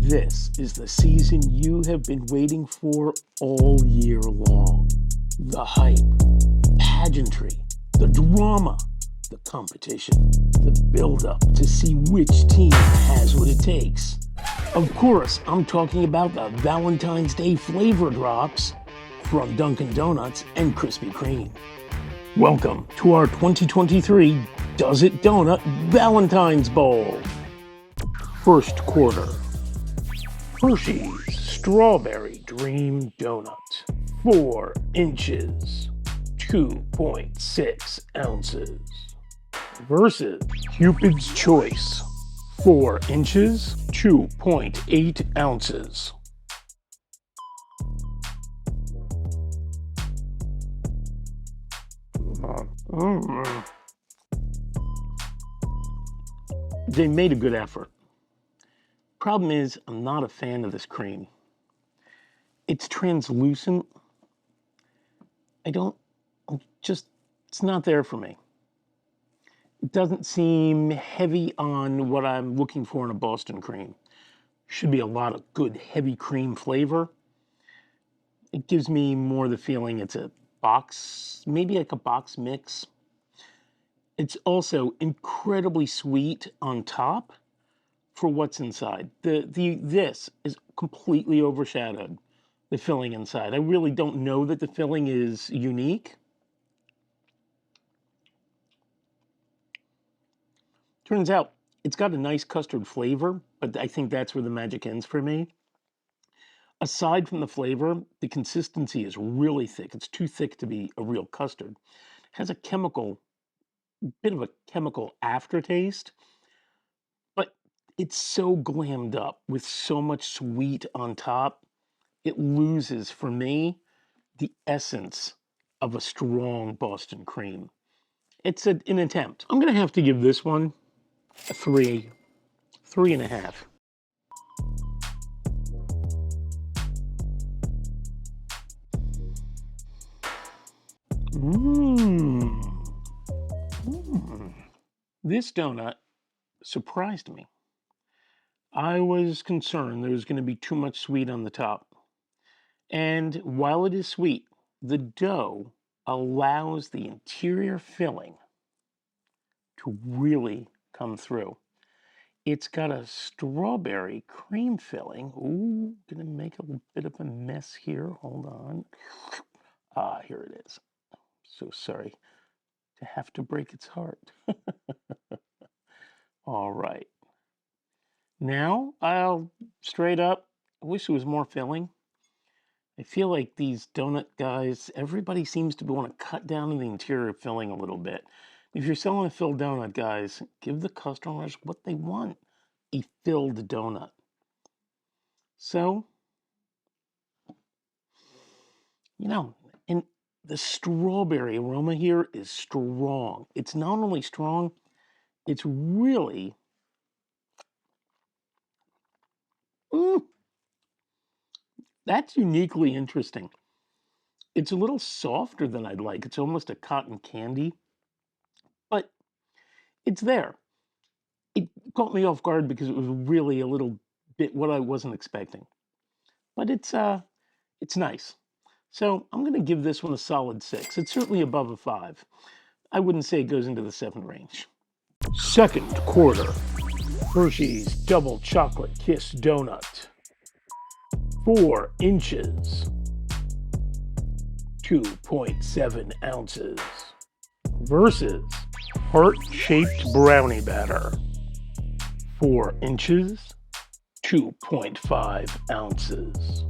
This is the season you have been waiting for all year long. The hype, pageantry, the drama, the competition, the build-up to see which team has what it takes. Of course, I'm talking about the Valentine's Day flavor drops from Dunkin' Donuts and Krispy Kreme. Welcome to our 2023 Does It Donut Valentine's Bowl. First quarter. Hershey's Strawberry Dream Donut, 4 inches, 2.6 ounces. Versus Cupid's Choice, 4 inches, 2.8 ounces. They made a good effort. Problem is, I'm not a fan of this cream. It's translucent. It's not there for me. It doesn't seem heavy on what I'm looking for in a Boston cream. Should be a lot of good heavy cream flavor. It gives me more the feeling it's a box, maybe like a box mix. It's also incredibly sweet on top for what's inside. This is completely overshadowed the filling inside. I really don't know that the filling is unique. Turns out it's got a nice custard flavor, but I think that's where the magic ends for me. Aside from the flavor, the consistency is really thick. It's too thick to be a real custard. It has a bit of a chemical aftertaste, but it's so glammed up with so much sweet on top, it loses, for me, the essence of a strong Boston cream. It's an attempt. I'm going to have to give this one a 3.5. This donut surprised me. I was concerned there was going to be too much sweet on the top. And while it is sweet, the dough allows the interior filling to really come through. It's got a strawberry cream filling. Ooh, gonna make a bit of a mess here. Hold on. Here it is. So sorry to have to break its heart. All right. Now, I'll straight up, I wish there was more filling. I feel like these donut guys, everybody seems to want to cut down on the interior filling a little bit. If you're selling a filled donut, guys, give the customers what they want, a filled donut. So, and the strawberry aroma here is strong. It's not only strong, it's really, that's uniquely interesting. It's a little softer than I'd like. It's almost a cotton candy, but it's there. It caught me off guard because it was really a little bit what I wasn't expecting. But it's nice. So I'm going to give this one a solid 6. It's certainly above a 5. I wouldn't say it goes into the 7 range. Second quarter. Hershey's Double Chocolate Kiss Donut. 4 inches. 2.7 ounces. Versus Heart-Shaped Brownie Batter. 4 inches. 2.5 ounces.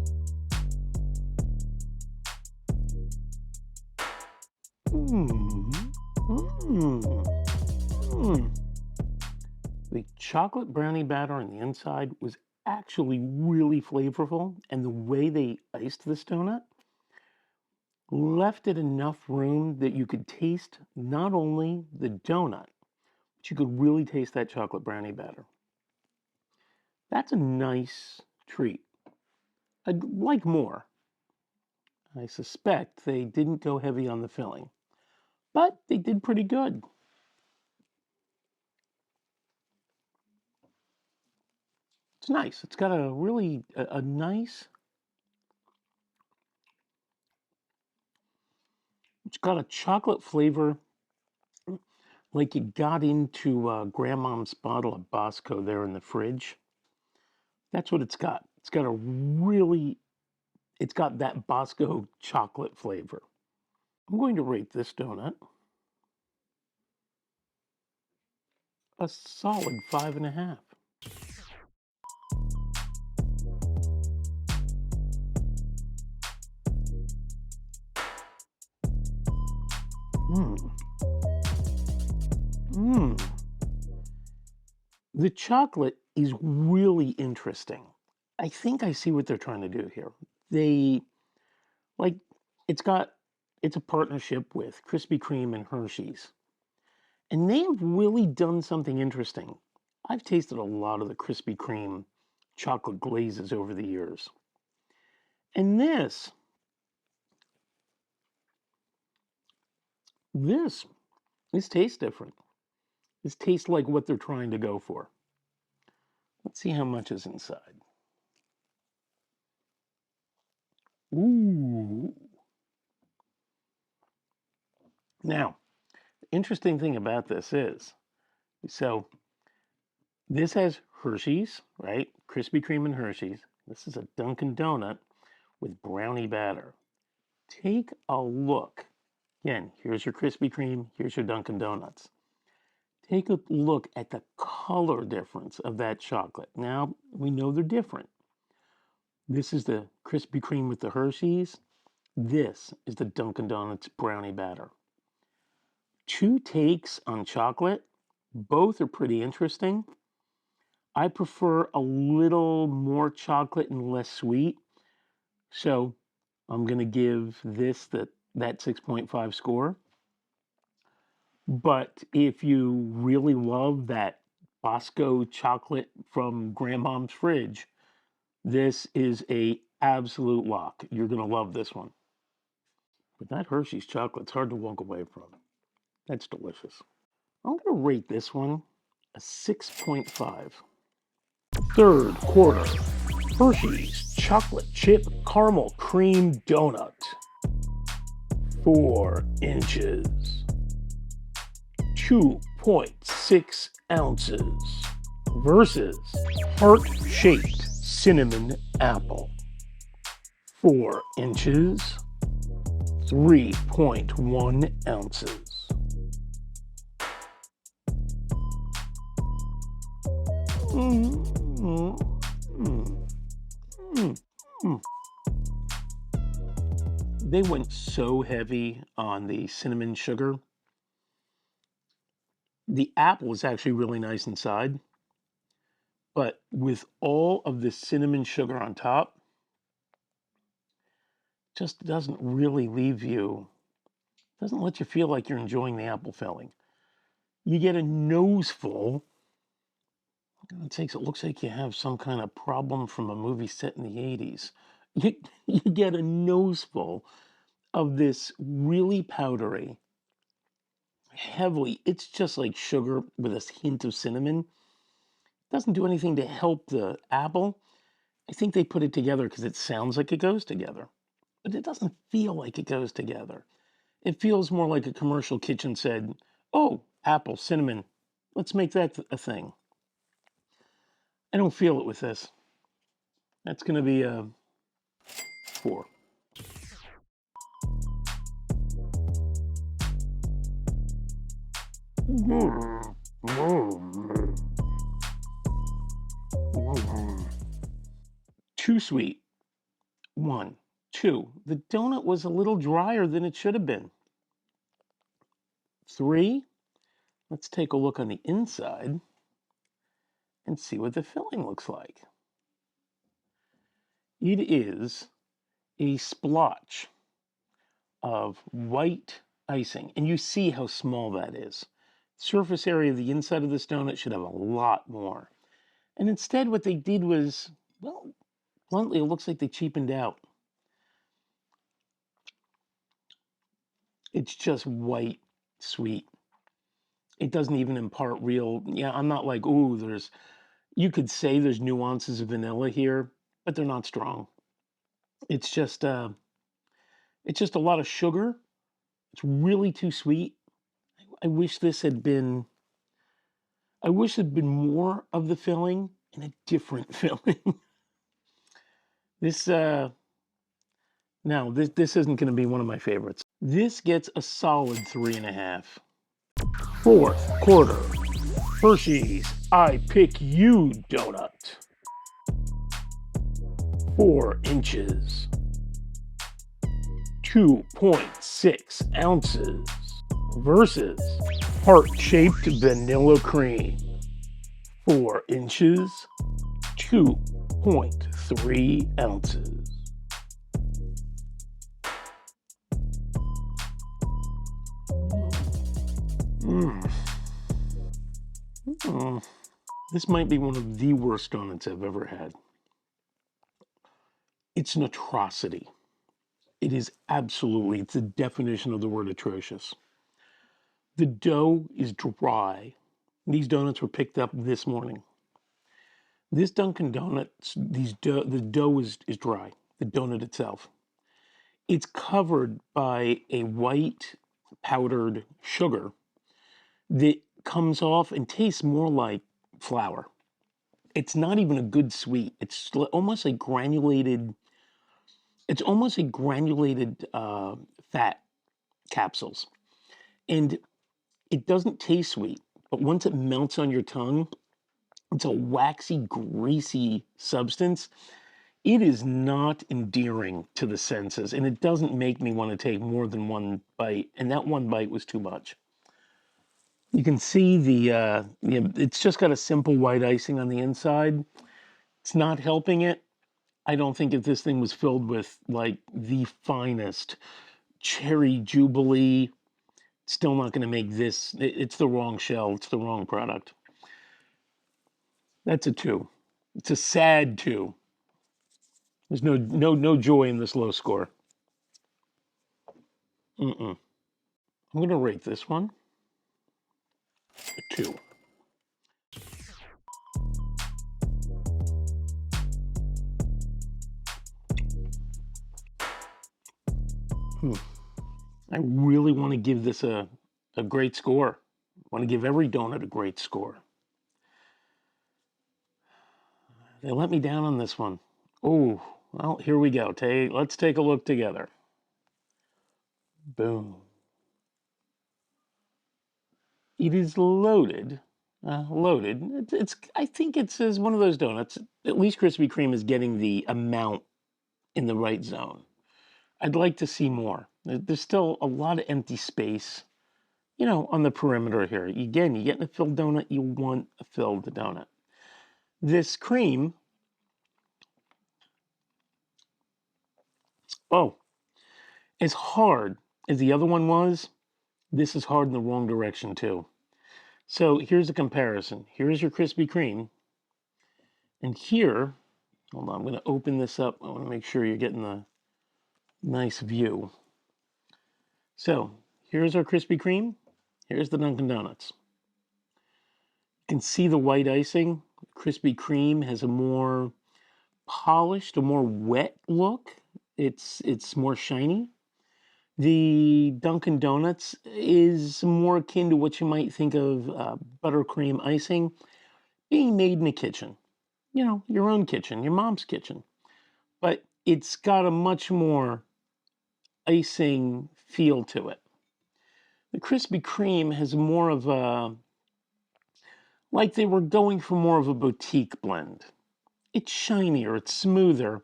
The chocolate brownie batter on the inside was actually really flavorful, and the way they iced this donut left it enough room that you could taste not only the donut, but you could really taste that chocolate brownie batter. That's a nice treat. I'd like more. I suspect they didn't go heavy on the filling, but they did pretty good. It's nice. It's got a really a nice. It's got a chocolate flavor, like you got into Grandmom's bottle of Bosco there in the fridge. That's what it's got. It's got a really. It's got that Bosco chocolate flavor. I'm going to rate this donut a solid 5.5. Mmm. Mmm. The chocolate is really interesting. I think I see what they're trying to do here. They like it's got it's a partnership with Krispy Kreme and Hershey's. And they have really done something interesting. I've tasted a lot of the Krispy Kreme chocolate glazes over the years. And this this tastes different. This tastes like what they're trying to go for. Let's see how much is inside. Ooh. Now, the interesting thing about this is, so this has Hershey's, right? Krispy Kreme and Hershey's. This is a Dunkin' Donut with brownie batter. Take a look. Again, here's your Krispy Kreme, here's your Dunkin' Donuts. Take a look at the color difference of that chocolate. Now, we know they're different. This is the Krispy Kreme with the Hershey's. This is the Dunkin' Donuts brownie batter. Two takes on chocolate. Both are pretty interesting. I prefer a little more chocolate and less sweet. So I'm going to give this that 6.5 score. But if you really love that Bosco chocolate from Grandmom's fridge, this is a absolute lock. You're going to love this one. But that Hershey's chocolate's hard to walk away from. That's delicious. I'm going to rate this one a 6.5. Third quarter, Hershey's Chocolate Chip Caramel Cream Donut. 4 inches. 2.6 ounces. Versus heart-shaped cinnamon apple. 4 inches. 3.1 ounces. They went so heavy on the cinnamon sugar. The apple is actually really nice inside, but with all of the cinnamon sugar on top, just doesn't really leave you, doesn't let you feel like you're enjoying the apple filling. You get a nose full. It looks like you have some kind of problem from a movie set in the 80s. You get a nose full of this really powdery, heavily, it's just like sugar with a hint of cinnamon. Doesn't do anything to help the apple. I think they put it together because it sounds like it goes together, but it doesn't feel like it goes together. It feels more like a commercial kitchen said, oh, apple, cinnamon, let's make that a thing. I don't feel it with this. That's going to be a 4. Too sweet. 1. 2. The donut was a little drier than it should have been. 3. Let's take a look on the inside and see what the filling looks like. It is a splotch of white icing, and you see how small that is. Surface area of the inside of this donut should have a lot more. And instead what they did was, well, bluntly, it looks like they cheapened out. It's just white, sweet. It doesn't even impart real, I'm not like, ooh, there's, You could say there's nuances of vanilla here, but they're not strong. It's just it's just a lot of sugar. It's really too sweet. I wish this had been I wish there'd been more of the filling and a different filling. This no, this isn't going to be one of my favorites. This gets a solid 3.5. Fourth quarter, Hershey's I Pick You donut. 4 inches, 2.6 ounces versus heart-shaped vanilla cream. 4 inches, 2.3 ounces. This might be one of the worst donuts I've ever had. It's an atrocity. It is absolutely, it's the definition of the word atrocious. The dough is dry. These donuts were picked up this morning. This Dunkin' Donuts, the dough is dry, the donut itself. It's covered by a white powdered sugar that comes off and tastes more like flour. It's not even a good sweet. It's almost like granulated. It's almost like granulated fat capsules, and it doesn't taste sweet. But once it melts on your tongue, it's a waxy, greasy substance. It is not endearing to the senses, and it doesn't make me want to take more than one bite. And that one bite was too much. You can see it's just got a simple white icing on the inside. It's not helping it. I don't think if this thing was filled with like the finest cherry jubilee, it's still not going to make this. It's the wrong shell. It's the wrong product. That's a 2. It's a sad 2. There's no joy in this low score. I'm going to rate this one a 2. I really want to give this a great score. I want to give every donut a great score. They let me down on this one. Oh, well, here we go. Let's take a look together. Boom. It is loaded. Loaded. I think it's one of those donuts. At least Krispy Kreme is getting the amount in the right zone. I'd like to see more. There's still a lot of empty space, on the perimeter here. Again, you get a filled donut, you want a filled donut. This cream, as hard as the other one was, this is hard in the wrong direction too. So here's a comparison. Here's your Krispy Kreme. And here, hold on, I'm going to open this up. I want to make sure you're getting the nice view. So here's our Krispy Kreme. Here's the Dunkin' Donuts. You can see the white icing. Krispy Kreme has a more polished, a more wet look. It's more shiny. The Dunkin' Donuts is more akin to what you might think of buttercream icing being made in a kitchen. Your own kitchen, your mom's kitchen. But it's got a much more icing feel to it. The Krispy Kreme has more of a, like they were going for more of a boutique blend. It's shinier, it's smoother.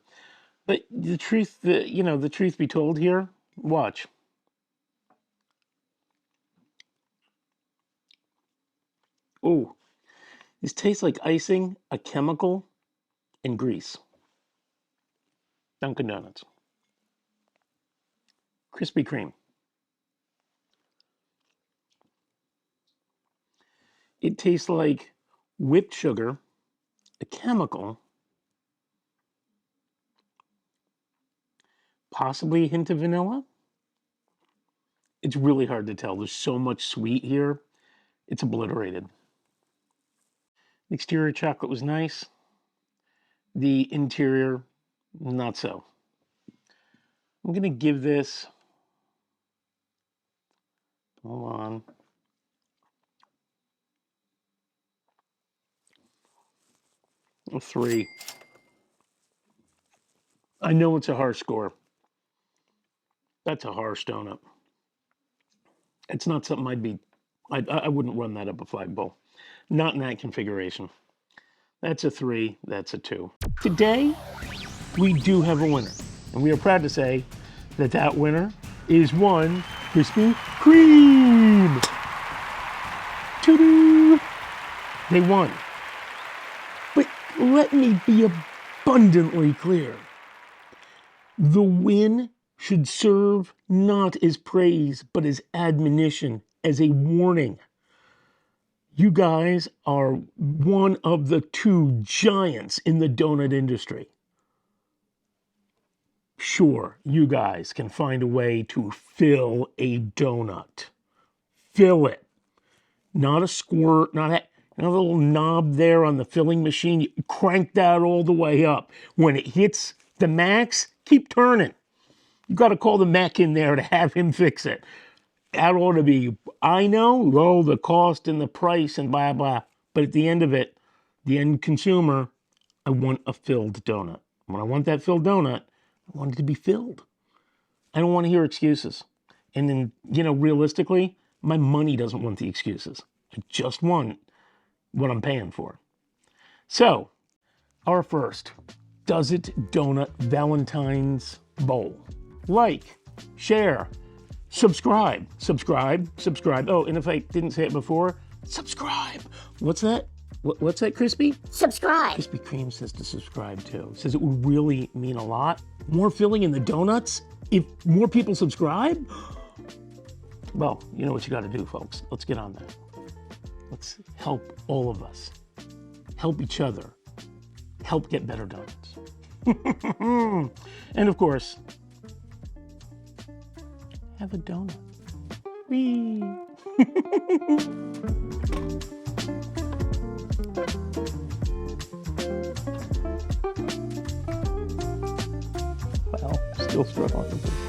But the truth be told here, watch. Oh, this tastes like icing, a chemical, and grease. Dunkin' Donuts. Krispy Kreme. It tastes like whipped sugar, a chemical, possibly a hint of vanilla. It's really hard to tell. There's so much sweet here. It's obliterated. The exterior chocolate was nice. The interior, not so. I'm going to give this, hold on, a 3. I know it's a harsh score. That's a harsh donut. It's not something I wouldn't run that up a flagpole. Not in that configuration. That's a 3, that's a 2. Today, we do have a winner. And we are proud to say that that winner is one Krispy Kreme. Ta-da! They won. But let me be abundantly clear. The win should serve not as praise, but as admonition, as a warning. You guys are one of the 2 giants in the donut industry. Sure, you guys can find a way to fill a donut. Fill it. Not a squirt, not a little knob there on the filling machine. You crank that all the way up. When it hits the max, keep turning. You got to call the mech in there to have him fix it. That ought to be, I know, the cost and the price and blah, blah. But at the end of it, the end consumer, I want a filled donut. When I want that filled donut, I want it to be filled. I don't want to hear excuses. And then, realistically, my money doesn't want the excuses. I just want what I'm paying for. So, our first Does It Donut Valentine's Bowl. Like, share, subscribe. Oh, and if I didn't say it before, subscribe. What's that? What's that, Crispy? Subscribe. Krispy Kreme says to subscribe too. Says it would really mean a lot. More filling in the donuts if more people subscribe? Well, you know what you got to do, folks. Let's get on that. Let's help all of us. Help each other. Help get better donuts. And of course, have a donut. Whee! Well, still struggling with this.